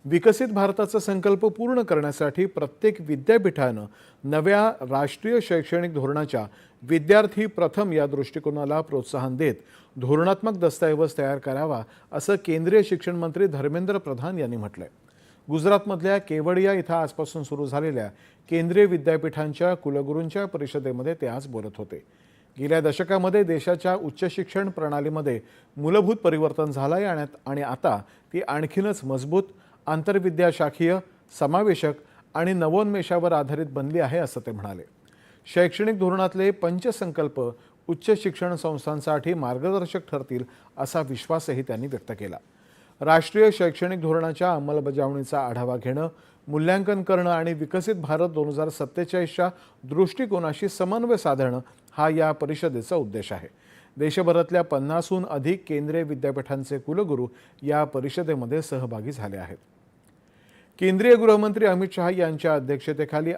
विकसित भारताचा संकल्प पूर्ण करण्यासाठी प्रत्येक विद्यापीठानं नव्या राष्ट्रीय शैक्षणिक धोरणाच्या विद्यार्थी प्रथम या दृष्टिकोनाला प्रोत्साहन देत धोरणात्मक दस्तऐवज तयार करावा असं केंद्रीय शिक्षण मंत्री धर्मेंद्र प्रधान यांनी म्हटलंय। गुजरातमधल्या केवडिया इथं आजपासून सुरू झालेल्या केंद्रीय विद्यापीठांच्या कुलगुरूंच्या परिषदेमध्ये ते आज बोलत होते। गेल्या दशकामध्ये देशाच्या उच्च शिक्षण प्रणालीमध्ये मूलभूत परिवर्तन झालंय आणि आता ती आणखीनच मजबूत, आंतरविद्याशाखीय, समावेशक आणि नवोन्मेषावर आधारित बनली आहे असं ते म्हणाले। शैक्षणिक धोरणातले पंचसंकल्प उच्च शिक्षण संस्थांसाठी मार्गदर्शक ठरतील असा विश्वासही त्यांनी व्यक्त केला। राष्ट्रीय शैक्षणिक धोरणाच्या अंमलबजावणीचा आढावा घेणं, मूल्यांकन करणं आणि विकसित भारत 2047च्या दृष्टिकोनाशी समन्वय साधणं हा या परिषदेचा उद्देश आहे। देशभरातल्या 50हून अधिक केंद्रीय विद्यापीठांचे कुलगुरू या परिषदेमध्ये सहभागी झाले आहेत। केंद्रीय गृहमंत्री अमित शहा यांच्या अध्यक्षतेखाली